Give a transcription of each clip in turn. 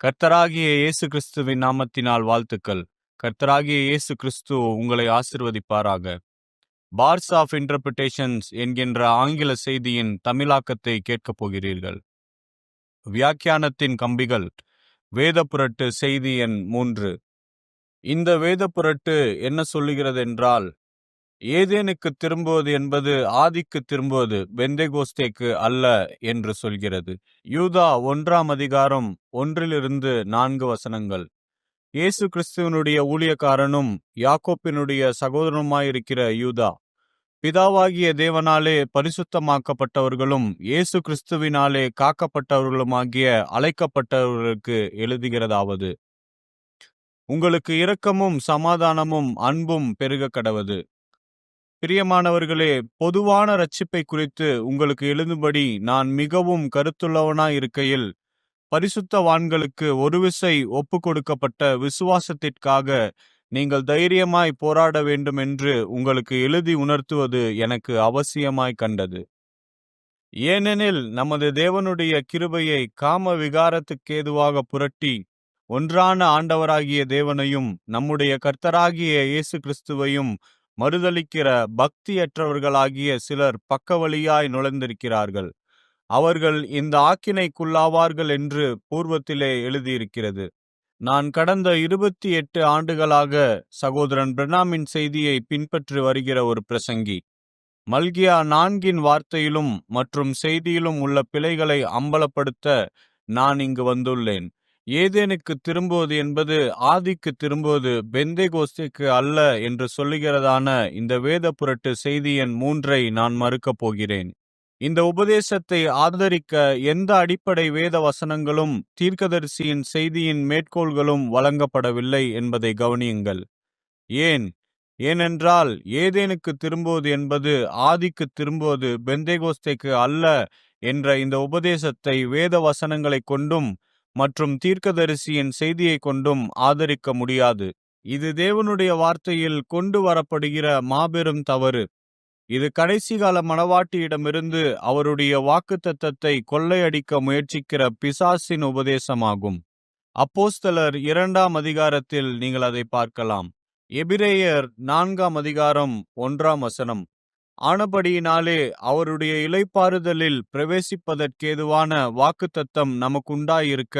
கர்த்தராகிய இயேசு கிறிஸ்துவின் நாமத்தினால் வாழ்த்துக்கள். கர்த்தராகிய இயேசு கிறிஸ்து உங்களை ஆசீர்வதிப்பாராக. பார்ஸ் ஆஃப் இன்டர்பிரிட்டேஷன்ஸ் என்கின்ற ஆங்கில செய்தியின் தமிழாக்கத்தை கேட்கப் போகிறீர்கள். வியாக்கியானத்தின் கம்பிகள். வேதப்புரட்டு செய்தி எண் 3. இந்த வேதப்புரட்டு என்ன சொல்லுகிறது என்றால், ஏதேனுக்கு திரும்புவது என்பது ஆதிக்கு திரும்புவது, பெந்தேகோஸ்தேக்கு அல்ல என்று சொல்கிறது. யூதா 1 அதிகாரம் 1-4 வசனங்கள். இயேசு கிறிஸ்துவனுடைய ஊழியக்காரனும் யாக்கோப்பினுடைய சகோதரனுமாயிருக்கிற யூதா, பிதாவாகிய தேவனாலே பரிசுத்தமாக்கப்பட்டவர்களும் இயேசு கிறிஸ்துவினாலே காக்கப்பட்டவர்களுமாகிய அழைக்கப்பட்டவர்களுக்கு எழுதுகிறதாவது: உங்களுக்கு இரக்கமும் சமாதானமும் அன்பும் பெருக கடவது. பிரியமானவர்களே, பொதுவான இரட்சிப்பை குறித்து உங்களுக்கு எழுதும்படி நான் மிகவும் கருத்துள்ளவனாயிருக்கையில், பரிசுத்தவான்களுக்கு ஒருவிசை ஒப்பு கொடுக்கப்பட்ட விசுவாசத்திற்காக நீங்கள் தைரியமாய் போராட வேண்டுமென்று உங்களுக்கு எழுதி உணர்த்துவது எனக்கு அவசியமாய் கண்டது. ஏனெனில் நமது தேவனுடைய கிருபையை காம விகாரத்துக்கேதுவாக புரட்டி, ஒன்றான ஆண்டவராகிய தேவனையும் நம்முடைய கர்த்தராகிய இயேசு கிறிஸ்துவையும் மறுதலிக்கிற பக்தியற்றவர்களாகிய சிலர் பக்கவழியாய் நுழைந்திருக்கிறார்கள். அவர்கள் இந்த ஆக்கினைக்குள்ளாவார்கள் என்று பூர்வத்திலே எழுதியிருக்கிறது. நான் கடந்த 28 ஆண்டுகளாக சகோதரன் பிரணாமின் செய்தியை பின்பற்றி வருகிற ஒரு பிரசங்கி. மல்கியா 4 வார்த்தையிலும் மற்றும் செய்தியிலும் உள்ள பிழைகளை அம்பலப்படுத்த நான் இங்கு வந்துள்ளேன். ஏதேனுக்கு திரும்புவது என்பது ஆதிக்கு திரும்புவது, பெந்தேகோஸ்தேக்கு அல்ல என்று சொல்லுகிறதான இந்த வேத புரட்டு செய்தி எண் 3 நான் மறுக்கப் போகிறேன். இந்த உபதேசத்தை ஆதரிக்க எந்த அடிப்படை வேத வசனங்களும் தீர்க்கதரிசியின் செய்தியின் மேற்கோள்களும் வழங்கப்படவில்லை என்பதை கவனியுங்கள். ஏனென்றால் ஏதேனுக்கு திரும்புவது என்பது ஆதிக்கு திரும்புவது, பெந்தேகோஸ்தேக்கு அல்ல என்ற இந்த உபதேசத்தை வேத வசனங்களை கொண்டும் மற்றும் தீர்க்கதரிசியின் செய்தியை கொண்டும் ஆதரிக்க முடியாது. இது தேவனுடைய வார்த்தையில் கொண்டு வரப்படுகிற மாபெரும் தவறு. இது கடைசிகால மணவாட்டியிடமிருந்து அவருடைய வாக்குத்தத்தத்தை கொள்ளையடிக்க முயற்சிக்கிற பிசாசின் உபதேசமாகும். அப்போஸ்தலர் 2 அதிகாரத்தில் நீங்கள் அதை பார்க்கலாம். எபிரேயர் 4 அதிகாரம் 1 வசனம். ஆனபடியினாலே அவருடைய இளைப்பாறுதலில் பிரவேசிப்பதற்கேதுவான வாக்குத்தத்தம் நமக்குண்டாயிருக்க,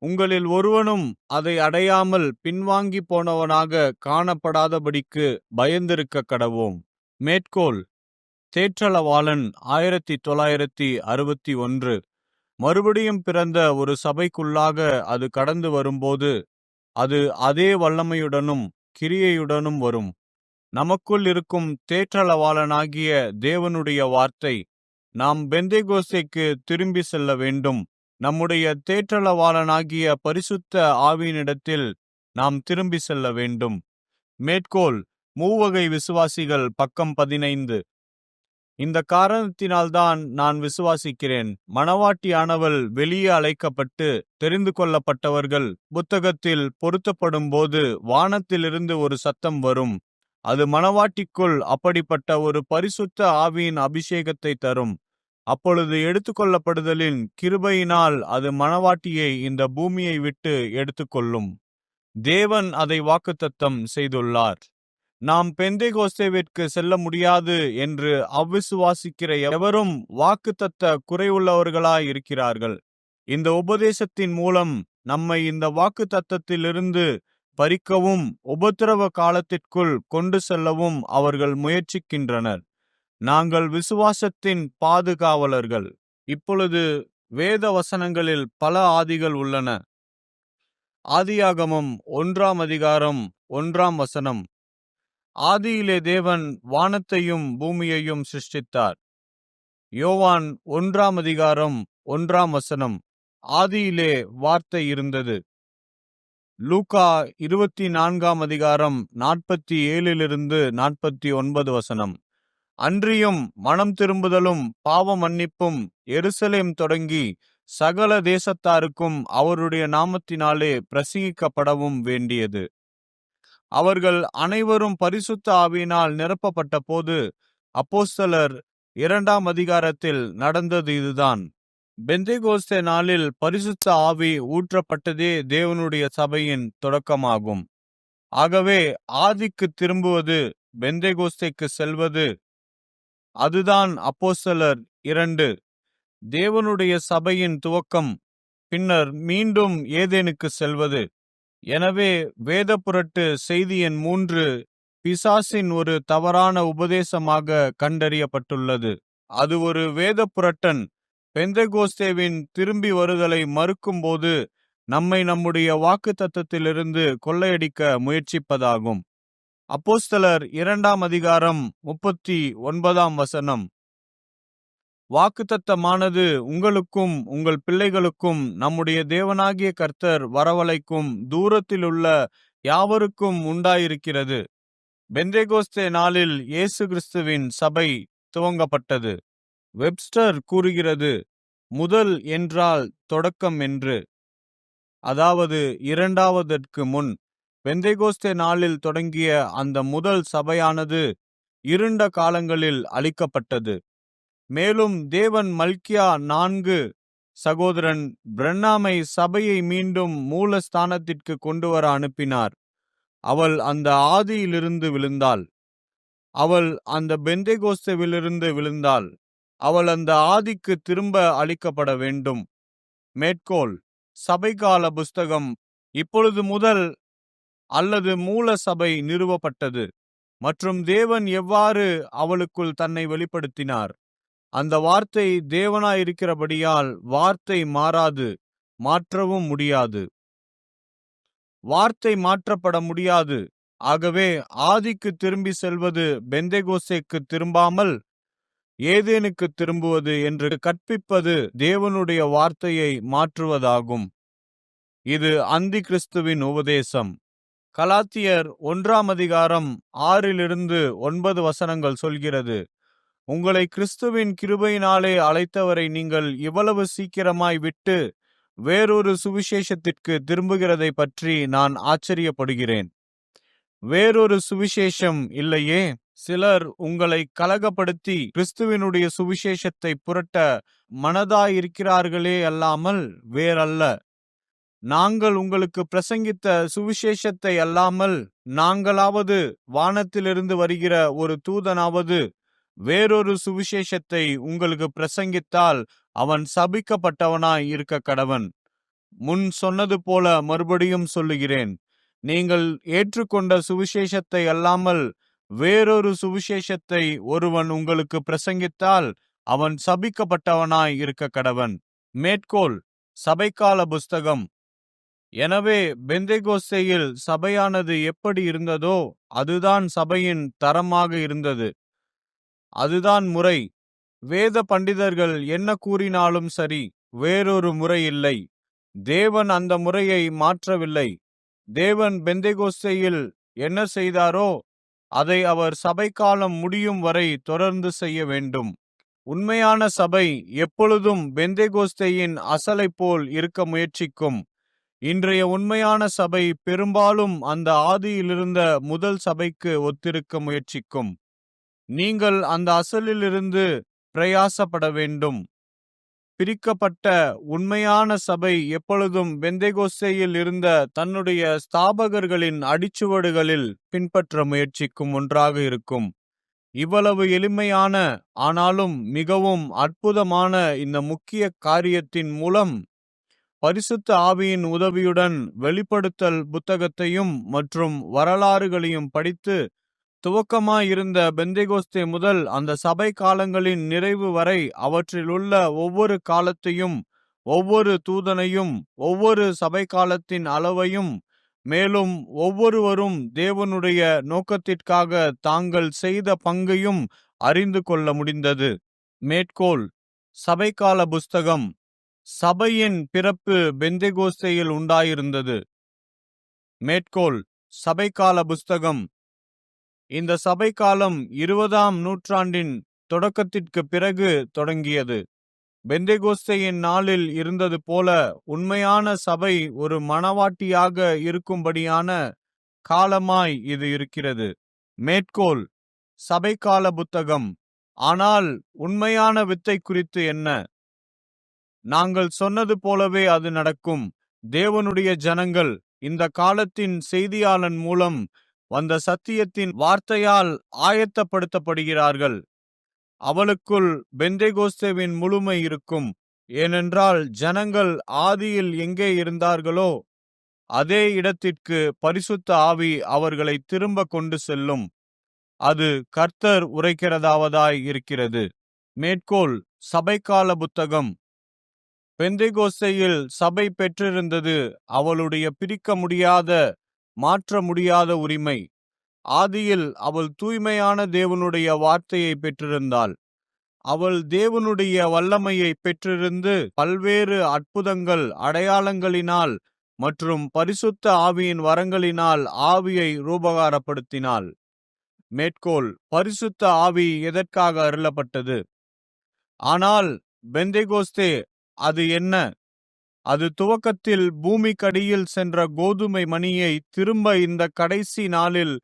உங்களில் ஒருவனும் அதை அடையாமல் பின்வாங்கி போனவனாக காணப்படாதபடிக்கு பயந்திருக்க கடவோம். மேற்கோள்: தேற்றளவாளன் 1961. மறுபடியும் பிறந்த ஒரு சபைக்குள்ளாக அது கடந்து வரும்போது அது அதே வல்லமையுடனும் கிரியையுடனும் வரும். நமக்குள் இருக்கும் தேற்றளவாளனாகிய தேவனுடைய வார்த்தை, நாம் பெந்தேகோஸ்தேக்கு திரும்பி செல்ல வேண்டும், நம்முடைய தேற்றளவாளனாகிய பரிசுத்த ஆவியினிடத்தில் நாம் திரும்பி செல்ல வேண்டும். மேற்கோள்: மூவகை விசுவாசிகள், பக்கம் 15. இந்த காரணத்தினால்தான் நான் விசுவாசிக்கிறேன், மணவாட்டியானவள் வெளியே அழைக்கப்பட்டு தெரிந்து கொள்ளப்பட்டவர்கள் புத்தகத்தில் பொருத்தப்படும் போது வானத்திலிருந்து ஒரு சத்தம் வரும். அது மணவாட்டிக்குள் அப்படிப்பட்ட ஒரு பரிசுத்த ஆவியின் அபிஷேகத்தை தரும். அப்பொழுது எடுத்துக்கொள்ளப்படுதலின் கிருபையினால் அது மணவாட்டியை இந்த பூமியை விட்டு எடுத்துக்கொள்ளும். தேவன் அதை வாக்குத்தத்தம் செய்துள்ளார். நாம் பெந்தேகோஸ்தேவிற்கு செல்ல முடியாது என்று அவ்விசுவாசிக்கிற எவரும் வாக்குத்தத்த குறைவுள்ளவர்களாயிருக்கிறார்கள். இந்த உபதேசத்தின் மூலம் நம்மை இந்த வாக்குத்தத்தத்திலிருந்து பறிக்கவும் உபத்திரவ காலத்திற்குள் கொண்டு செல்லவும் அவர்கள் முயற்சிக்கின்றனர். நாங்கள் விசுவாசத்தின் பாதுகாவலர்கள். இப்பொழுது வேத வசனங்களில் பல ஆதிகள் உள்ளன. ஆதியாகமம் 1 அதிகாரம் 1 வசனம். ஆதியிலே தேவன் வானத்தையும் பூமியையும் சிருஷ்டித்தார். யோவான் 1 அதிகாரம் 1 வசனம். ஆதியிலே வார்த்தை இருந்தது. லூக்கா 24 அதிகாரம் 47-49 வசனம். அன்றியும் மனம் திரும்புதலும் பாவ மன்னிப்பும் எருசலேம் தொடங்கி சகல தேசத்தாருக்கும் அவருடைய நாமத்தினாலே பிரசங்கிக்கப்படவும் வேண்டியது. அவர்கள் அனைவரும் பரிசுத்த ஆவியினால் நிரப்பப்பட்ட போது அப்போஸ்தலர் 2 அதிகாரத்தில் நடந்தது இதுதான். பெந்தேகோஸ்தே நாளில் பரிசுத்த ஆவி ஊற்றப்பட்டதே தேவனுடைய சபையின் தொடக்கமாகும். ஆகவே ஆதிக்கு திரும்புவது, பெந்தேகோஸ்தேக்கு செல்வது, அதுதான் அப்போஸ்தலர் 2 தேவனுடைய சபையின் துவக்கம். பின்னர் மீண்டும் ஏதேனுக்கு செல்வது. எனவே வேத புரட்டு செய்தி எண் 3 பிசாசின் ஒரு தவறான உபதேசமாக கண்டறியப்பட்டுள்ளது. அது ஒரு வேத புரட்டன் பெந்தெகோஸ்தேவின் திரும்பி வருதலை மறுக்கும்போது நம்மை நம்முடைய வாக்குத்தத்தத்திலிருந்து கொள்ளையடிக்க முயற்சிப்பதாகும். அப்போஸ்தலர் 2 அதிகாரம் 39 வாக்குத்தத்தமானது உங்களுக்கும் உங்கள் பிள்ளைகளுக்கும் நம்முடைய தேவனாகிய கர்த்தர் வரவழைக்கும் தூரத்திலுள்ள யாவருக்கும் உண்டாயிருக்கிறது. பெந்தேகோஸ்தே நாளில் இயேசு கிறிஸ்துவின் சபை துவங்கப்பட்டது. வெப்ஸ்டர் கூறுகிறது, முதல் என்றால் தொடக்கம் என்று. அதாவது இரண்டாவதற்கு முன் பெந்தேகோஸ்தே நாளில் தொடங்கிய அந்த முதல் சபையானது இருண்ட காலங்களில் அழிக்கப்பட்டது. மேலும் தேவன் மல்கியா 4 சகோதரன் பிரன்னாமை சபையை மீண்டும் மூலஸ்தானத்திற்கு கொண்டு வர அனுப்பினார். அவள் அந்த ஆதியிலிருந்து விழுந்தாள். அவள் அந்த பெந்தேகோஸ்தேவிலிருந்து விழுந்தாள். அவள் அந்த ஆதிக்கு திரும்ப அளிக்கப்பட வேண்டும். மேற்கோள்: சபைகால புஸ்தகம். இப்பொழுது முதல் அல்லது மூல சபை நிறுவப்பட்டது மற்றும் தேவன் எவ்வாறு அவளுக்குள் தன்னை வெளிப்படுத்தினார். அந்த வார்த்தை தேவனாயிருக்கிறபடியால் வார்த்தை மாறாது, மாற்றவும் முடியாது. வார்த்தை மாற்றப்பட முடியாது. ஆகவே ஆதிக்கு திரும்பி செல்வது பெந்தேகோஸ்தேக்கு திரும்பாமல் ஏதேனுக்கு திரும்புவது என்று கற்பிப்பது தேவனுடைய வார்த்தையை மாற்றுவதாகும். இது அந்தி கிறிஸ்துவின் உபதேசம். கலாத்தியர் 1 அதிகாரம் 6-9 சொல்கிறது, உங்களை கிறிஸ்துவின் கிருபையினாலே அழைத்தவரை நீங்கள் இவ்வளவு சீக்கிரமாய் விட்டு வேறொரு சுவிசேஷத்திற்கு திரும்புகிறதை பற்றி நான் ஆச்சரியப்படுகிறேன். வேறொரு சுவிசேஷம் இல்லையே. சிலர் உங்களை கலகப்படுத்தி கிறிஸ்துவினுடைய சுவிசேஷத்தை புரட்ட மனதாயிருக்கிறார்களே அல்லாமல் வேறல்ல. நாங்கள் உங்களுக்கு பிரசங்கித்த சுவிசேஷத்தை அல்லாமல் நாங்களாவது வானத்திலிருந்து வருகிற ஒரு தூதனாவது வேறொரு சுவிசேஷத்தை உங்களுக்கு பிரசங்கித்தால் அவன் சபிக்கப்பட்டவனாய் இருக்க கடவன். முன் சொன்னது போல மறுபடியும் சொல்லுகிறேன், நீங்கள் ஏற்றுக்கொண்ட சுவிசேஷத்தை அல்லாமல் வேறொரு சுவிசேஷத்தை ஒருவன் உங்களுக்கு பிரசங்கித்தால் அவன் சபிக்கப்பட்டவனாய் இருக்க கடவன். மேற்கோள்: சபைக்கால புஸ்தகம். எனவே பெந்தேகோஸ்தேயில் சபையானது எப்படி இருந்ததோ அதுதான் சபையின் தரமாக இருந்தது. அதுதான் முறை. வேத பண்டிதர்கள் என்ன கூறினாலும் சரி, வேறொரு முறை இல்லை. தேவன் அந்த முறையை மாற்றவில்லை. தேவன் பெந்தேகோஸ்தேயில் என்ன செய்தாரோ அதை அவர் சபைக்காலம் முடியும் வரை தொடர்ந்து செய்ய வேண்டும். உண்மையான சபை எப்பொழுதும் பெந்தேகோஸ்தேயின் அசலை போல் இருக்க முயற்சிக்கும். இன்றைய உண்மையான சபை பெரும்பாலும் அந்த ஆதியிலிருந்த முதல் சபைக்கு ஒத்திருக்க முயற்சிக்கும். நீங்கள் அந்த அசலிலிருந்து பிரயாசப்பட வேண்டும். பிரிக்கப்பட்ட உண்மையான சபை எப்பொழுதும் பெந்தேகோஸ்தேயில் இருந்த தன்னுடைய ஸ்தாபகர்களின் அடிச்சுவடுகளில் பின்பற்ற முயற்சிக்கும் ஒன்றாக இருக்கும். இவ்வளவு எளிமையான ஆனாலும் மிகவும் அற்புதமான இந்த முக்கிய காரியத்தின் மூலம் பரிசுத்த ஆவியின் உதவியுடன் வெளிப்படுத்தல் புத்தகத்தையும் மற்றும் வரலாறுகளையும் படித்து துவக்கமாயிருந்த பெந்தேகோஸ்தே முதல் அந்த சபை காலங்களின் நிறைவு வரை அவற்றிலுள்ள ஒவ்வொரு காலத்தையும், ஒவ்வொரு தூதனையும், ஒவ்வொரு சபை காலத்தின் அளவையும், மேலும் ஒவ்வொருவரும் தேவனுடைய நோக்கத்திற்காக தாங்கள் செய்த பங்கையும் அறிந்து கொள்ள முடிந்தது. மேற்கோள்: சபைக்கால புஸ்தகம். சபையின் பிறப்பு பெந்தேகோஸ்தேயில் உண்டாயிருந்தது. மேற்கோள்: சபைக்கால புஸ்தகம். இந்த சபை காலம் 20ஆம் நூற்றாண்டின் தொடக்கத்திற்கு பிறகு தொடங்கியது. பெந்தேகோஸ்தேயின் நாளில் இருந்தது போல உண்மையான சபை ஒரு மணவாட்டியாக இருக்கும்படியான காலமாய் இது இருக்கிறது. மேற்கோள்: சபைக்கால புத்தகம். ஆனால் உண்மையான வித்தை குறித்து என்ன? நாங்கள் சொன்னது போலவே அது நடக்கும். தேவனுடைய ஜனங்கள் இந்த காலத்தின் செய்தியாளன் மூலம் வந்த சத்தியத்தின் வார்த்தையால் ஆயத்தப்படுத்தப்படுகிறார்கள். அவளுக்குள் பெந்தெகோஸ்தேவின் முழுமை இருக்கும். ஏனென்றால் ஜனங்கள் ஆதியில் எங்கே இருந்தார்களோ அதே இடத்திற்கு பரிசுத்த ஆவி அவர்களை திரும்ப கொண்டு செல்லும். அது கர்த்தர் உரைக்கிறதாவதாய் இருக்கிறது. மேற்கோள்: சபைக்கால புத்தகம். பெந்தெகோஸ்தேயில் சபை பெற்றிருந்தது அவளுடைய பிரிக்க முடியாத, மாற்ற முடியாத உரிமை. ஆதியில் அவள் தூய்மையான தேவனுடைய வார்த்தையை பெற்றிருந்தாள். அவள் தேவனுடைய வல்லமையை பெற்றிருந்து பல்வேறு அற்புதங்கள், அடையாளங்களினால் மற்றும் பரிசுத்த ஆவியின் வரங்களினால் ஆவியை ரூபகாரப்படுத்தினாள். மேற்கோள்: பரிசுத்த ஆவி எதற்காக அருளப்பட்டது? ஆனால் பெந்தெகோஸ்தே அது என்ன? அது துவக்கத்தில் பூமிக்கடியில் சென்ற கோதுமை மணியை திரும்ப இந்த கடைசி நாளில்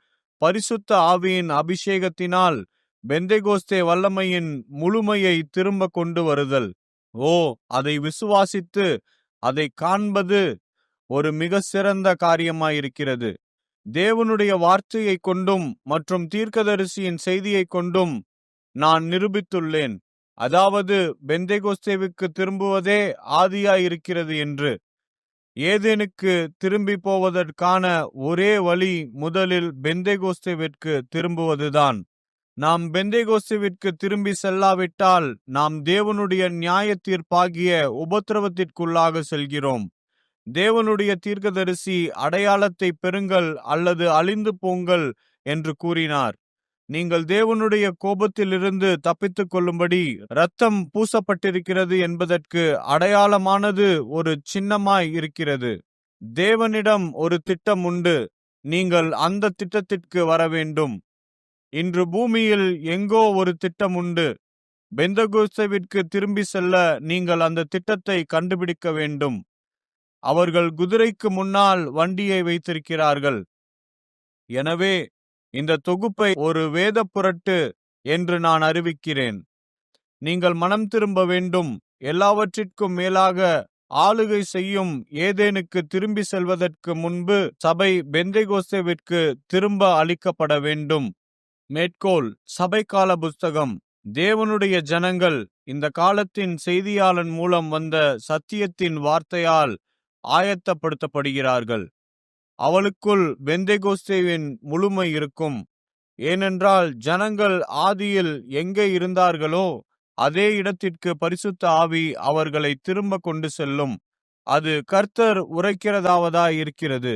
பரிசுத்த ஆவியின் அபிஷேகத்தினால் பெந்தெகோஸ்தே வல்லமையின் முழுமையை திரும்ப கொண்டு வருதல். ஓ, அதை விசுவாசித்து அதை காண்பது ஒரு மிக சிறந்த காரியமாயிருக்கிறது. தேவனுடைய வார்த்தையை கொண்டும் மற்றும் தீர்க்கதரிசியின் செய்தியை கொண்டும் நான் நிரூபித்துள்ளேன். அதாவது பெந்தெகோஸ்தேவுக்கு திரும்புவதே ஆதியாயிருக்கிறது என்று. ஏதேனுக்கு திரும்பி போவதற்கான ஒரே வழி முதலில் பெந்தெகோஸ்தேவிற்கு திரும்புவதுதான். நாம் பெந்தெகோஸ்தேவிற்கு திரும்பி செல்லாவிட்டால் நாம் தேவனுடைய நியாய தீர்ப்பாகிய உபத்திரவத்திற்குள்ளாக செல்கிறோம். தேவனுடைய தீர்க்கதரிசி அடையாளத்தை பெறுங்கள் அல்லது அழிந்து போங்கள் என்று கூறினார். நீங்கள் தேவனுடைய கோபத்திலிருந்து தப்பித்துக் கொள்ளும்படி இரத்தம் பூசப்பட்டிருக்கிறது என்பதற்கு அடையாளமானது ஒரு சின்னமாய் இருக்கிறது. தேவனிடம் ஒரு திட்டம் உண்டு. நீங்கள் அந்த திட்டத்திற்கு வர வேண்டும். இன்று பூமியில் எங்கோ ஒரு திட்டம் உண்டு. பெந்தெகோஸ்தேவிற்கு திரும்பி செல்ல நீங்கள் அந்த திட்டத்தை கண்டுபிடிக்க வேண்டும். அவர்கள் குதிரைக்கு முன்னால் வண்டியை வைத்திருக்கிறார்கள். எனவே இந்த தொகுப்பை ஒரு வேத புரட்டு என்று நான் அறிவிக்கிறேன். நீங்கள் மனம் திரும்ப வேண்டும். எல்லாவற்றிற்கும் மேலாக ஆளுகை செய்யும் ஏதேனுக்கு திரும்பி செல்வதற்கு முன்பு சபை பெந்தெகோஸ்தேவிற்கு திரும்ப அளிக்கப்பட வேண்டும். மேற்கோள்: சபைக்கால புஸ்தகம். தேவனுடைய ஜனங்கள் இந்த காலத்தின் செய்தியாளன் மூலம் வந்த சத்தியத்தின் வார்த்தையால் ஆயத்தப்படுத்தப்படுகிறார்கள். அவளுக்குள் பெந்தெகோஸ்தேவின் முழுமை இருக்கும். ஏனென்றால் ஜனங்கள் ஆதியில் எங்கே இருந்தார்களோ அதே இடத்திற்கு பரிசுத்த ஆவி அவர்களை திரும்ப கொண்டு செல்லும். அது கர்த்தர் உரைக்கிறதாவதாய் இருக்கிறது.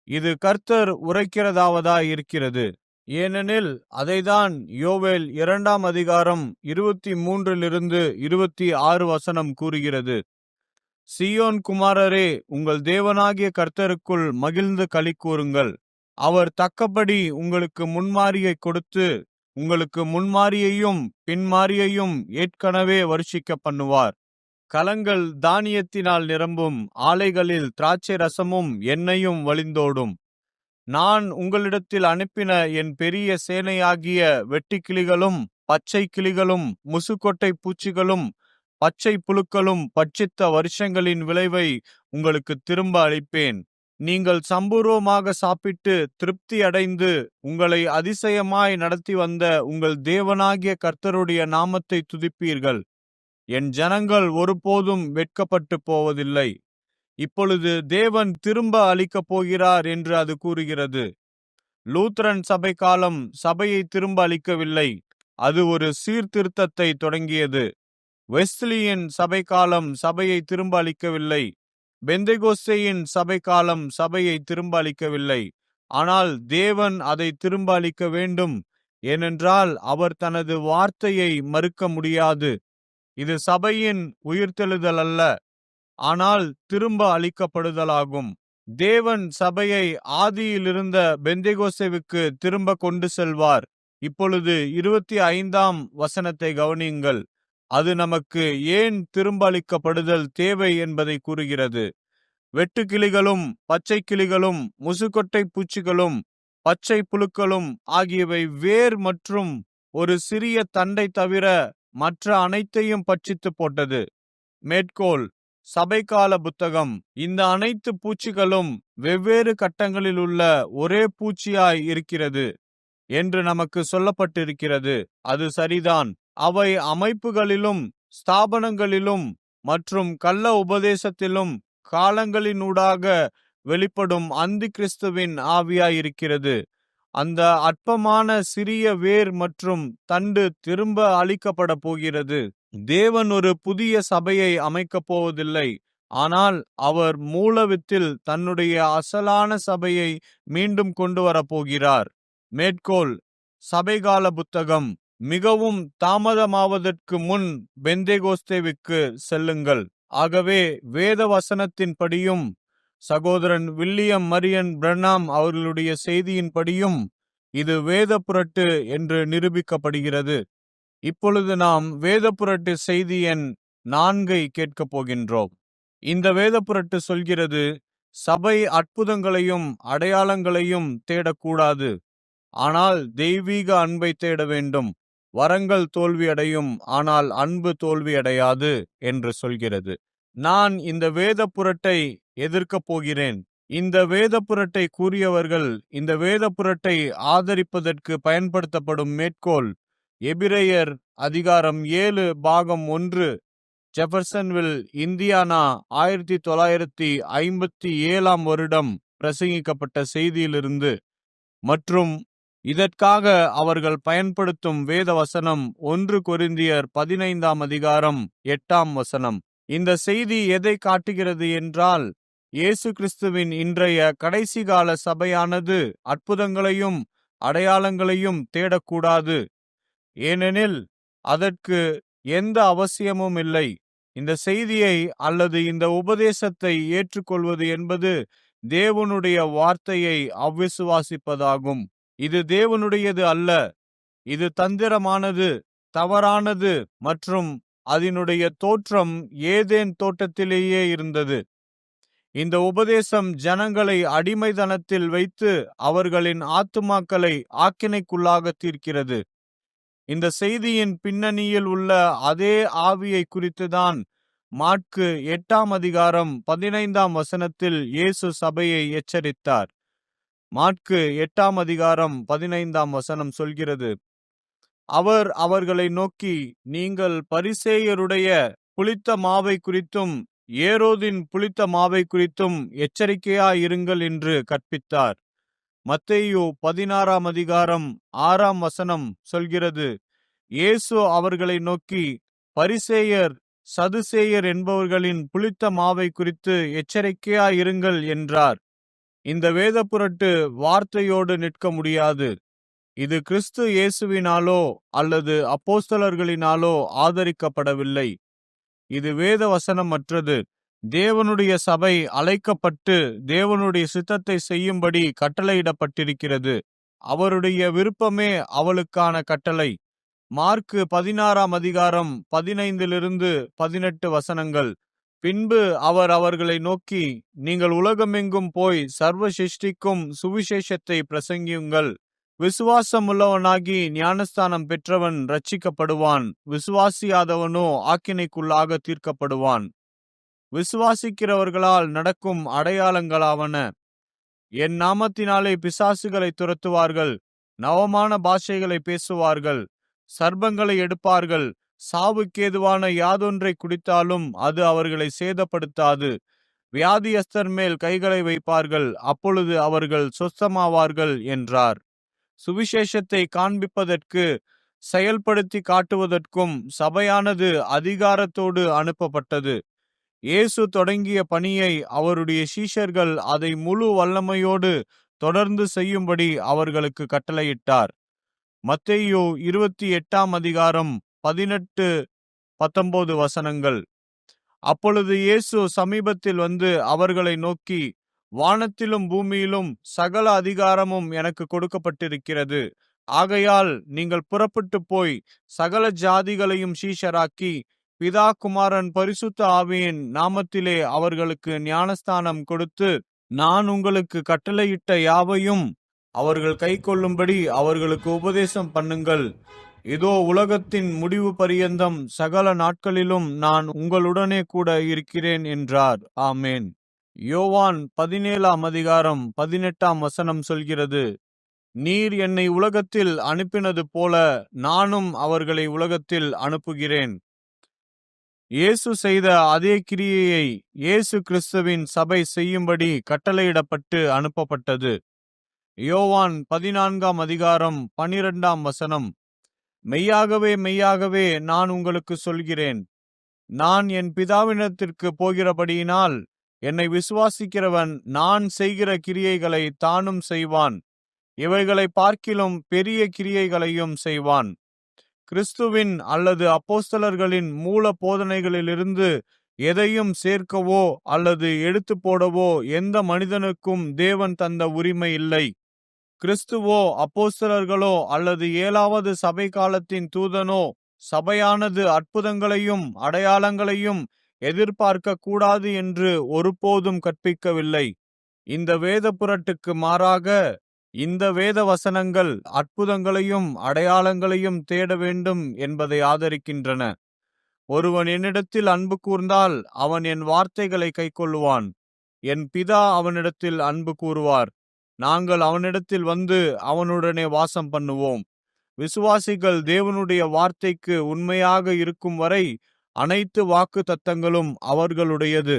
இது கர்த்தர் உரைக்கிறதாவதாய் இருக்கிறது. ஏனெனில் அதைதான் யோவேல் 2 அதிகாரம் 23 26 வசனம் கூறுகிறது. சீயோன் குமாரரே, உங்கள் தேவனாகிய கர்த்தருக்குள் மகிழ்ந்து களி கூறுங்கள். அவர் தக்கபடி உங்களுக்கு முன்மாரியை கொடுத்து உங்களுக்கு முன்மாரியையும் பின்மாரியையும் ஏற்கனவே வருஷிக்க பண்ணுவார். கலங்கள் தானியத்தினால் நிரம்பும். ஆலைகளில் திராட்சை ரசமும் எண்ணெயும் வழிந்தோடும். நான் உங்களிடத்தில் அனுப்பின என் பெரிய சேனையாகிய வெட்டுக்கிளிகளும் பச்சை கிளிகளும் முசுக்கொட்டை பூச்சிகளும் பச்சை புழுக்களும் பட்சித்த வருஷங்களின் விளைவை உங்களுக்கு திரும்ப அளிப்பேன். நீங்கள் சம்பூர்வமாக சாப்பிட்டு திருப்தி அடைந்து உங்களை அதிசயமாய் நடத்தி வந்த உங்கள் தேவனாகிய கர்த்தருடைய நாமத்தை துதிப்பீர்கள். என் ஜனங்கள் ஒருபோதும் வெட்கப்பட்டு போவதில்லை. இப்பொழுது தேவன் திரும்ப அளிக்கப் போகிறார் என்று அது கூறுகிறது. லூத்தரன் சபை காலம் சபையை திரும்ப அளிக்கவில்லை. அது ஒரு சீர்திருத்தத்தை தொடங்கியது. வெஸ்லியின் சபை காலம் சபையை திரும்ப அளிக்கவில்லை. பெந்தெகோஸ்தேயின் சபை காலம் சபையை திரும்ப அளிக்கவில்லை. ஆனால் தேவன் அதை திரும்ப அளிக்க வேண்டும். ஏனென்றால் அவர் தனது வார்த்தையை மறுக்க முடியாது. இது சபையின் உயிர்த்தெழுதல் அல்ல, ஆனால் திரும்ப அளிக்கப்படுதலாகும். தேவன் சபையை ஆதியிலிருந்த பெந்தெகோஸ்தேவுக்கு திரும்ப கொண்டு செல்வார். இப்பொழுது 25ஆம் வசனத்தை கவனியுங்கள். அது நமக்கு ஏன் திரும்ப அளிக்கப்படுதல் தேவை என்பதை கூறுகிறது. வெட்டுக்கிளிகளும் பச்சை கிளிகளும் முசுக்கொட்டை பூச்சிகளும் பச்சை புழுக்களும் ஆகியவை வேர் மற்றும் ஒரு சிறிய தண்டை தவிர மற்ற அனைத்தையும் பட்சித்து போட்டது. மேற்கோள்: சபைக்கால புத்தகம். இந்த அனைத்து பூச்சிகளும் வெவ்வேறு கட்டங்களில் உள்ள ஒரே பூச்சியாய் இருக்கிறது என்று நமக்கு சொல்லப்பட்டிருக்கிறது. அது சரிதான். அவை அமைப்புகளிலும் ஸ்தாபனங்களிலும் மற்றும் கள்ள உபதேசத்திலும் காலங்களினூடாக வெளிப்படும் அந்தி கிறிஸ்துவின் ஆவியாயிருக்கிறது. அந்த அற்பமான சிறிய வேர் மற்றும் தண்டு திரும்ப அழிக்கப்பட போகிறது. தேவன் ஒரு புதிய சபையை அமைக்கப் போவதில்லை. ஆனால் அவர் மூலவித்தில் தன்னுடைய அசலான சபையை மீண்டும் கொண்டு வரப்போகிறார். மேற்கோள்: சபைகால புத்தகம். மிகவும் தாமதமாவதற்கு முன் பெந்தேகோஸ்தேவுக்கு செல்லுங்கள். ஆகவே வேத வசனத்தின்படியும் சகோதரன் வில்லியம் மரியன் பிரணாம் அவர்களுடைய செய்தியின்படியும் இது வேத புரட்டு என்று நிரூபிக்கப்படுகிறது. இப்பொழுது நாம் வேத புரட்டு செய்தி எண் 4 கேட்கப் போகின்றோம். இந்த வேத புரட்டு சொல்கிறது, சபை அற்புதங்களையும் அடையாளங்களையும் தேடக்கூடாது, ஆனால் தெய்வீக அன்பை தேட வேண்டும். வரங்கள் தோல்வியடையும், ஆனால் அன்பு தோல்வியடையாது என்று சொல்கிறது. நான் இந்த வேத புரட்டை எதிர்க்கப் போகிறேன். இந்த வேத புரட்டை கூறியவர்கள் இந்த வேத புரட்டை ஆதரிப்பதற்கு பயன்படுத்தப்படும் மேற்கோள் எபிரேயர் அதிகாரம் 7 பாகம் 1, ஜெஃபர்சன்வில், இந்தியானா, 1957 வருடம் பிரசங்கிக்கப்பட்ட செய்தியிலிருந்து மற்றும் இதற்காக அவர்கள் பயன்படுத்தும் வேத வசனம் 1 கொரிந்தியர் 15 அதிகாரம் 8 இந்த செய்தி எதை காட்டுகிறது என்றால், இயேசு கிறிஸ்துவின் இன்றைய கடைசி கால சபையானது அற்புதங்களையும் அடையாளங்களையும் தேடக்கூடாது, ஏனெனில் அதற்கு எந்த அவசியமும் இல்லை. இந்த செய்தியை அல்லது இந்த உபதேசத்தை ஏற்றுக்கொள்வது என்பது தேவனுடைய வார்த்தையை அவ்விசுவாசிப்பதாகும். இது தேவனுடையது அல்ல. இது தந்திரமானது, தவறானது மற்றும் அதனுடைய தோற்றம் ஏதேன் தோட்டத்திலேயே இருந்தது. இந்த உபதேசம் ஜனங்களை அடிமைத்தனத்தில் வைத்து அவர்களின் ஆத்துமாக்களை ஆக்கினைக்குள்ளாக தீர்க்கிறது. இந்த செய்தியின் பின்னணியில் உள்ள அதே ஆவியை குறித்துதான் மாற்கு 8 அதிகாரம் 15 இயேசு சபையை எச்சரித்தார். மாற்கு 8 அதிகாரம் 15 சொல்கிறது, அவர் அவர்களை நோக்கி, நீங்கள் பரிசேயருடைய புளித்த மாவை குறித்தும் ஏரோதின் புளித்த மாவை குறித்தும் எச்சரிக்கையாயிருங்கள் என்று கற்பித்தார். மத்தேயு 16 அதிகாரம் 6 சொல்கிறது, இயேசு அவர்களை நோக்கி, பரிசேயர் சதுசேயர் என்பவர்களின் புளித்த மாவை குறித்து எச்சரிக்கையாயிருங்கள் என்றார். இந்த வேத புரட்டு வார்த்தையோடு நிற்க முடியாது. இது கிறிஸ்து இயேசுவினாலோ அல்லது அப்போஸ்தலர்களினாலோ ஆதரிக்கப்படவில்லை. இது வேத வசனமற்றது. தேவனுடைய சபை அழைக்கப்பட்டு தேவனுடைய சித்தத்தை செய்யும்படி கட்டளையிடப்பட்டிருக்கிறது. அவருடைய விருப்பமே அவளுக்கான கட்டளை. மார்க்கு 16 அதிகாரம் 15-18 பின்பு அவர் அவர்களை நோக்கி, நீங்கள் உலகமெங்கும் போய் சர்வ சிருஷ்டிக்கும் சுவிசேஷத்தை பிரசங்கியுங்கள். விசுவாசம் உள்ளவனாகி ஞானஸ்தானம் பெற்றவன் ரட்சிக்கப்படுவான், விசுவாசியாதவனோ ஆக்கினைக்குள்ளாக தீர்க்கப்படுவான். விசுவாசிக்கிறவர்களால் நடக்கும் அடையாளங்களாவன, என் நாமத்தினாலே பிசாசுகளை துரத்துவார்கள், நவமான பாஷைகளை பேசுவார்கள், சர்ப்பங்களை எடுப்பார்கள், சாவுக்கேதுவான யாதொன்றை குடித்தாலும் அது அவர்களை சேதப்படுத்தாது, வியாதியஸ்தர் மேல் கைகளை வைப்பார்கள், அப்பொழுது அவர்கள் சொஸ்தமாவார்கள் என்றார். சுவிசேஷத்தை காண்பிப்பதற்கு, செயல்படுத்தி காட்டுவதற்கும் சபையானது அதிகாரத்தோடு அனுப்பப்பட்டது. இயேசு தொடங்கிய பணியை அவருடைய சீஷர்கள் அதை முழு வல்லமையோடு தொடர்ந்து செய்யும்படி அவர்களுக்கு கட்டளையிட்டார். மத்தேயு 28 அதிகாரம் 18-19 அப்பொழுது இயேசு சமீபத்தில் வந்து அவர்களை நோக்கி, வானத்திலும் பூமியிலும் சகல அதிகாரமும் எனக்கு கொடுக்கப்பட்டிருக்கிறது. ஆகையால் நீங்கள் புறப்பட்டு போய் சகல ஜாதிகளையும் சீஷராக்கி, பிதா குமாரன் பரிசுத்த ஆவியின் நாமத்திலே அவர்களுக்கு ஞானஸ்தானம் கொடுத்து, நான் உங்களுக்கு கட்டளையிட்ட யாவையும் அவர்கள் கைக்கொள்ளும்படி அவர்களுக்கு உபதேசம் பண்ணுங்கள். இதோ உலகத்தின் முடிவு பரியந்தம் சகல நாட்களிலும் நான் உங்களுடனே கூட இருக்கிறேன் என்றார். ஆமேன். யோவான் 17ஆம் அதிகாரம் 18ஆம் வசனம் சொல்கிறது, நீர் என்னை உலகத்தில் அனுப்பினது போல நானும் அவர்களை உலகத்தில் அனுப்புகிறேன். இயேசு செய்த அதே கிரியையை இயேசு கிறிஸ்துவின் சபை செய்யும்படி கட்டளையிடப்பட்டு அனுப்பப்பட்டது. யோவான் 14ஆம் அதிகாரம் 12ஆம் வசனம், மெய்யாகவே மெய்யாகவே நான் உங்களுக்கு சொல்கிறேன், நான் என் பிதாவினிடத்திற்கு போகிறபடியினால் என்னை விசுவாசிக்கிறவன் நான் செய்கிற கிரியைகளை தானும் செய்வான், இவைகளை பார்க்கிலும் பெரிய கிரியைகளையும் செய்வான். கிறிஸ்துவின் அல்லது அப்போஸ்தலர்களின் மூல போதனைகளிலிருந்து எதையும் சேர்க்கவோ அல்லது எடுத்து போடவோ எந்த மனிதனுக்கும் தேவன் தந்த உரிமை இல்லை. கிறிஸ்துவோ அப்போஸ்தலர்களோ அல்லது 7வது சபை காலத்தின் தூதனோ சபையானது அற்புதங்களையும் அடையாளங்களையும் எதிர்பார்க்க கூடாது என்று ஒருபோதும் கற்பிக்கவில்லை. இந்த வேத புரட்டுக்கு மாறாக இந்த வேத வசனங்கள் அற்புதங்களையும் அடையாளங்களையும் தேட வேண்டும் என்பதை ஆதரிக்கின்றன. ஒருவன் என்னிடத்தில் அன்பு கூர்ந்தால் அவன் என் வார்த்தைகளை கைக்கொள்ளுவான். என் பிதா அவனிடத்தில் அன்பு கூறுவார். நாங்கள் அவனிடத்தில் வந்து அவனுடனே வாசம் பண்ணுவோம். விசுவாசிகள் தேவனுடைய வார்த்தைக்கு உண்மையாக இருக்கும் வரை அனைத்து வாக்கு தத்தங்களும் அவர்களுடையது.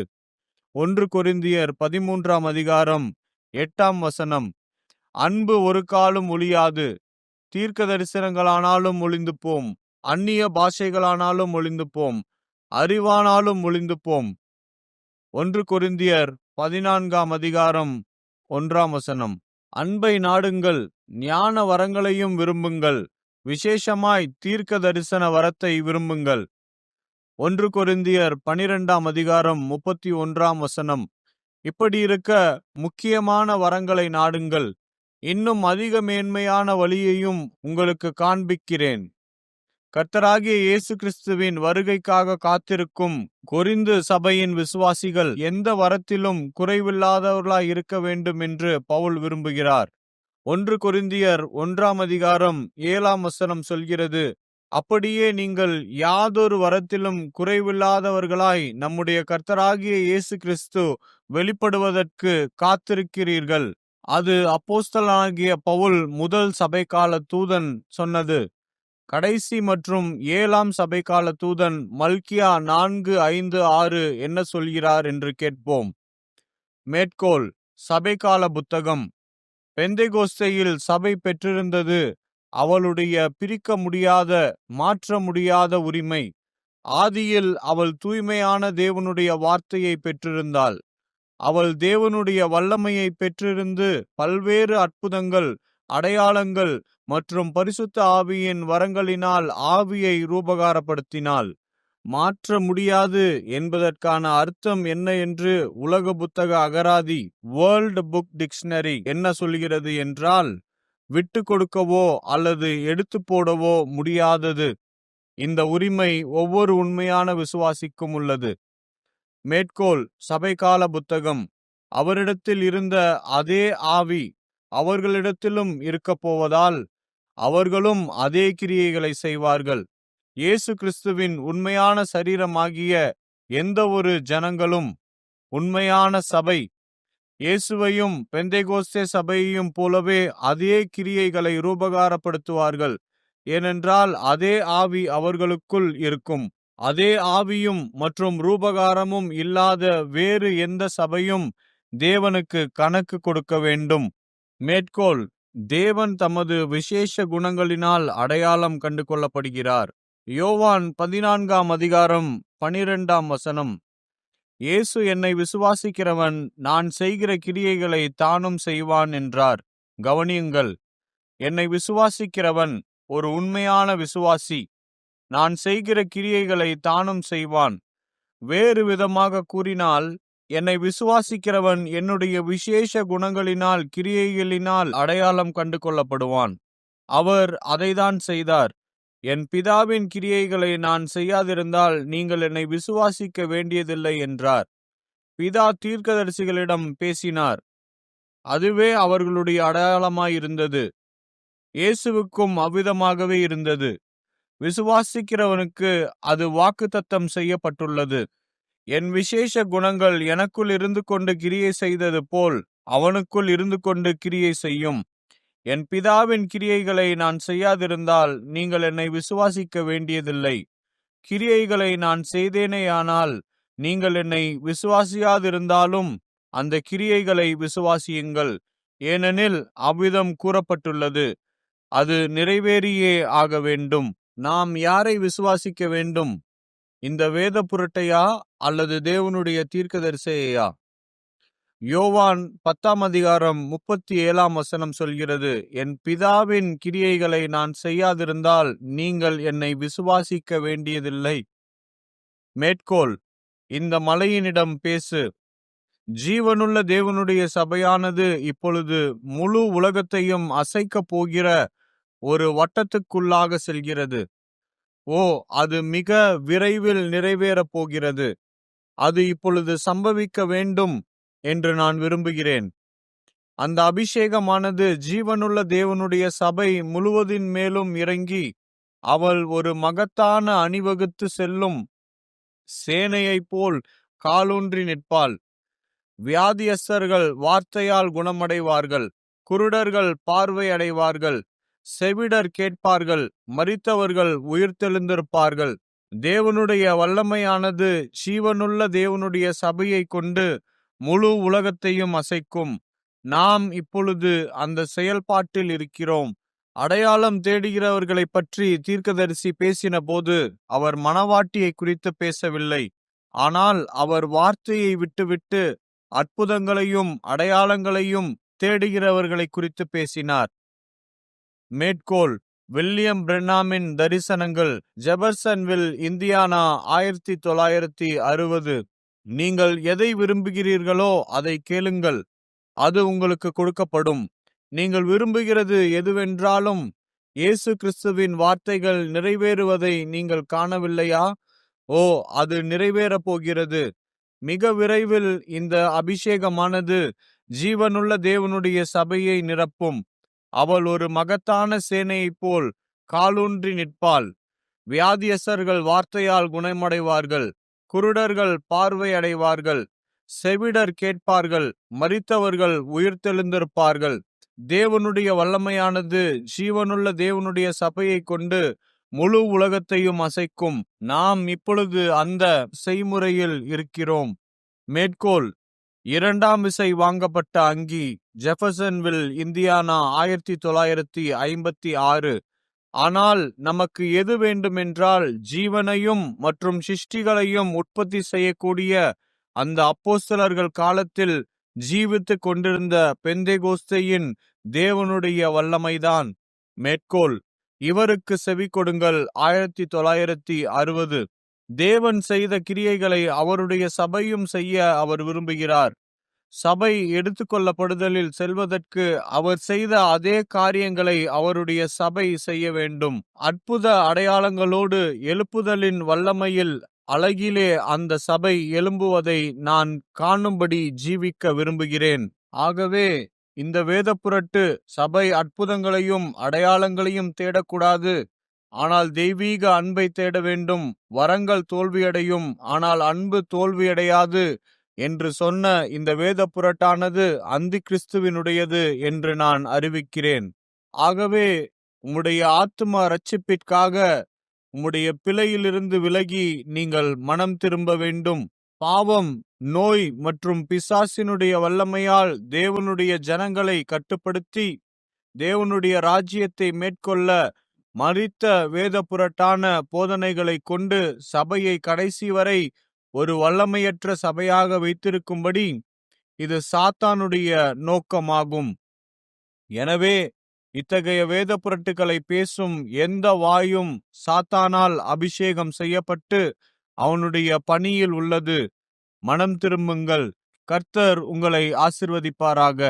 1 கொரிந்தியர் 13ஆம் அதிகாரம் 8ஆம் வசனம், அன்பு ஒரு காலும் ஒழியாது. தீர்க்க தரிசனங்களானாலும் ஒளிந்து போம், அந்நிய பாஷைகளானாலும் ஒளிந்து போம், அறிவானாலும் ஒளிந்து போம். 1 கொரிந்தியர் 14ஆம் அதிகாரம் 1ஆம் வசனம், அன்பை நாடுங்கள், ஞான வரங்களையும் விரும்புங்கள், விசேஷமாய் தீர்க்க தரிசன வரத்தை விரும்புங்கள். 1 கொரிந்தியர் 12ஆம் அதிகாரம் 31ஆம் வசனம், இப்படி இருக்க முக்கியமான வரங்களை நாடுங்கள், இன்னும் அதிக மேன்மையான வழியையும் உங்களுக்கு காண்பிக்கிறேன். கர்த்தராகிய இயேசு கிறிஸ்துவின் வருகைக்காக காத்திருக்கும் கொரிந்து சபையின் விசுவாசிகள் எந்த வரத்திலும் குறைவில்லாதவர்களாய் இருக்க வேண்டும் என்று பவுல் விரும்புகிறார். 1 கொரிந்தியர் 1ஆம் அதிகாரம் 7ஆம் வசனம் சொல்கிறது, அப்படியே நீங்கள் யாதொரு வரத்திலும் குறைவில்லாதவர்களாய் நம்முடைய கர்த்தராகிய இயேசு கிறிஸ்து வெளிப்படுவதற்கு காத்திருக்கிறீர்கள். அது அப்போஸ்தலனாகிய பவுல் முதல் சபைக்கால தூதன் சொன்னது. கடைசி மற்றும் 7ஆம் சபைக்கால தூதன் மல்கியா 4:5-6 என்ன சொல்கிறார் என்று கேட்போம். மேற்கோள்: சபைக்கால புத்தகம். பெந்தெகோஸ்தேயில் சபை பெற்றிருந்தது அவளுடைய பிரிக்க முடியாத மாற்ற முடியாத உரிமை. ஆதியில் அவள் தூய்மையான தேவனுடைய வார்த்தையை பெற்றிருந்தாள். அவள் தேவனுடைய வல்லமையை பெற்றிருந்து பல்வேறு அற்புதங்கள், அடையாளங்கள் மற்றும் பரிசுத்த ஆவியின் வரங்களினால் ஆவியை ரூபகாரப்படுத்தினாள். மாற்ற முடியாது என்பதற்கான அர்த்தம் என்ன என்று உலக புத்தக அகராதி வேர்ல்ட் புக் டிக்ஷனரி என்ன சொல்கிறது என்றால், விட்டு கொடுக்கவோ அல்லது எடுத்து போடவோ முடியாதது. இந்த உரிமை ஒவ்வொரு உண்மையான விசுவாசிக்கும் உள்ளது. மேற்கோள்: சபைக்கால புத்தகம். அவரிடத்தில் இருந்த அதே ஆவி அவர்களிடத்திலும் இருக்கப் போவதால் அவர்களும் அதே கிரியைகளை செய்வார்கள். இயேசு கிறிஸ்துவின் உண்மையான சரீரமாகிய எந்த ஒரு ஜனங்களும் உண்மையான சபை இயேசுவையும் பெந்தெகோஸ்தே சபையையும் போலவே அதே கிரியைகளை ரூபகாரப்படுத்துவார்கள். ஏனென்றால் அதே ஆவி அவர்களுக்குள் இருக்கும். அதே ஆவியும் மற்றும் ரூபகாரமும் இல்லாத வேறு எந்த சபையும் தேவனுக்கு கணக்கு கொடுக்க வேண்டும். மேற்கோள்: தேவன் தமது விசேஷ குணங்களினால் அடையாளம் கண்டு கொள்ளப்படுகிறார். யோவான் 14ஆம் அதிகாரம் 12ஆம் வசனம், இயேசு என்னை விசுவாசிக்கிறவன் நான் செய்கிற கிரியைகளை தானும் செய்வான் என்றார். கவனியுங்கள், என்னை விசுவாசிக்கிறவன் ஒரு உண்மையான விசுவாசி நான் செய்கிற கிரியைகளை தானும் செய்வான். வேறு விதமாக கூறினால், என்னை விசுவாசிக்கிறவன் என்னுடைய விசேஷ குணங்களினால் கிரியைகளினால் அடையாளம் கண்டு கொள்ளப்படுவான். அவர் அதைதான் செய்தார். என் பிதாவின் கிரியைகளை நான் செய்யாதிருந்தால் நீங்கள் என்னை விசுவாசிக்க வேண்டியதில்லை என்றார். பிதா தீர்க்கதரிசிகளிடம் பேசினார். அதுவே அவர்களுடைய அடையாளமாயிருந்தது. இயேசுவுக்கும் அவ்விதமாகவே இருந்தது. விசுவாசிக்கிறவனுக்கு அது வாக்குத்தத்தம் செய்யப்பட்டுள்ளது. என் விசேஷ குணங்கள் எனக்குள் இருந்து கொண்டு கிரியை செய்தது போல் அவனுக்குள் இருந்து கொண்டு கிரியை செய்யும். என் பிதாவின் கிரியைகளை நான் செய்யாதிருந்தால் நீங்கள் என்னை விசுவாசிக்க வேண்டியதில்லை. கிரியைகளை நான் செய்தேனேயானால் நீங்கள் என்னை விசுவாசியாதிருந்தாலும் அந்த கிரியைகளை விசுவாசியுங்கள். ஏனெனில் அவ்விதம் கூறப்பட்டுள்ளது, அது நிறைவேறியே ஆக வேண்டும். நாம் யாரை விசுவாசிக்க வேண்டும்? இந்த வேத புரட்டையா அல்லது தேவனுடைய தீர்க்கதரிசியையா? யோவான் 10:37 சொல்கிறது, என் பிதாவின் கிரியைகளை நான் செய்யாதிருந்தால் நீங்கள் என்னை விசுவாசிக்க வேண்டியதில்லை. மேற்கோள்: இந்த மலையினிடம் பேசு. ஜீவனுள்ள தேவனுடைய சபையானது இப்பொழுது முழு உலகத்தையும் அசைக்கப் போகிற ஒரு வட்டத்துக்குள்ளாக செல்கிறது. அது மிக விரைவில் நிறைவேறப் போகிறது. அது இப்பொழுது சம்பவிக்க வேண்டும் என்று நான் விரும்புகிறேன். அந்த அபிஷேகமானது ஜீவனுள்ள தேவனுடைய சபை முழுவதின் மேலும் இறங்கி அவள் ஒரு மகத்தான அணிவகுத்து செல்லும் சேனையைப் போல் காலூன்றி நிற்பாள். வியாதியஸ்தர்கள் வார்த்தையால் குணமடைவார்கள், குருடர்கள் பார்வை அடைவார்கள், செவிடர் கேட்பார்கள், மரித்தவர்கள் உயிர்த்தெழுந்திருப்பார்கள். தேவனுடைய வல்லமையானது ஜீவனுள்ள தேவனுடைய சபையை கொண்டு முழு உலகத்தையும் அசைக்கும். நாம் இப்பொழுது அந்த செயல்பாட்டில் இருக்கிறோம். அடையாளம் தேடுகிறவர்களை பற்றி தீர்க்கதரிசி பேசின போது அவர் மணவாட்டியை குறித்து பேசவில்லை. ஆனால் அவர் வார்த்தையை விட்டுவிட்டு அற்புதங்களையும் அடையாளங்களையும் தேடுகிறவர்களை குறித்து பேசினார். மேற்கோள்: வில்லியம் பிரென்னாமின் தரிசனங்கள், ஜெபர்சன்வில், இந்தியானா, 1960. நீங்கள் எதை விரும்புகிறீர்களோ அதை கேளுங்கள், அது உங்களுக்கு கொடுக்கப்படும். நீங்கள் விரும்புகிறது எதுவென்றாலும் இயேசு கிறிஸ்துவின் வார்த்தைகள் நிறைவேறுவதை நீங்கள் காணவில்லையா? அது நிறைவேறப் போகிறது. மிக விரைவில் இந்த அபிஷேகமானது ஜீவனுள்ள தேவனுடைய சபையை நிரப்பும். அவள் ஒரு மகத்தான சேனையைப் போல் காலூன்றி நிற்பாள். வியாதியஸ்தர்கள் வார்த்தையால் குணமடைவார்கள், குருடர்கள் பார்வை அடைவார்கள், செவிடர் கேட்பார்கள், மரித்தவர்கள் உயிர்த்தெழுந்திருப்பார்கள். தேவனுடைய வல்லமையானது ஜீவனுள்ள தேவனுடைய சபையை கொண்டு முழு உலகத்தையும் அசைக்கும். நாம் இப்பொழுது அந்த செய்முறையில் இருக்கிறோம். மேற்கோள்: இரண்டாம் விசை வாங்கப்பட்ட அங்கி, ஜெபர்சன்வில், இந்தியானா, 1956. ஆனால் நமக்கு எது வேண்டுமென்றால் ஜீவனையும் மற்றும் சிருஷ்டிகளையும் உற்பத்தி செய்யக்கூடிய அந்த அப்போஸ்தலர்கள் காலத்தில் ஜீவித்து கொண்டிருந்த பெந்தேகோஸ்தேயின் தேவனுடைய வல்லமைதான். மேற்கோள்: இவருக்கு செவி கொடுங்கள். 1960. தேவன் செய்த கிரியைகளை அவருடைய சபையும் செய்ய அவர் விரும்புகிறார். சபை எடுத்துக்கொள்ளப்படுதலில் செல்வதற்கு அவர் செய்த அதே காரியங்களை அவருடைய சபை செய்ய வேண்டும். அற்புத அடையாளங்களோடு எழுப்புதலின் வல்லமையில் அழகிலே அந்த சபை எழும்புவதை நான் காணும்படி ஜீவிக்க விரும்புகிறேன். ஆகவே இந்த வேத புரட்டு சபை அற்புதங்களையும் அடையாளங்களையும் தேடக்கூடாது, ஆனால் தெய்வீக அன்பை தேட வேண்டும். வரங்கள் தோல்வியடையும், ஆனால் அன்பு தோல்வியடையாது என்று சொன்ன இந்த வேத புரட்டானது அந்தி கிறிஸ்துவினுடையது என்று நான் அறிவிக்கிறேன். ஆகவே உம்முடைய ஆத்தும இரட்சிப்பிற்காக உம்முடைய பிழையிலிருந்து விலகி நீங்கள் மனம் திரும்ப வேண்டும். பாவம், நோய் மற்றும் பிசாசினுடைய வல்லமையால் தேவனுடைய ஜனங்களை கட்டுப்படுத்தி தேவனுடைய ராஜ்யத்தை மேற்கொள்ள மரித்த வேத புரட்டான போதனைகளை கொண்டு சபையை கடைசி வரை ஒரு வல்லமையற்ற சபையாக வைத்திருக்கும்படி இது சாத்தானுடைய நோக்கமாகும். எனவே இத்தகைய வேத புரட்டுகளை பேசும் எந்த வாயும் சாத்தானால் அபிஷேகம் செய்யப்பட்டு அவனுடைய பணியில் உள்ளது. மனம் திரும்புங்கள். கர்த்தர் உங்களை ஆசிர்வதிப்பாராக.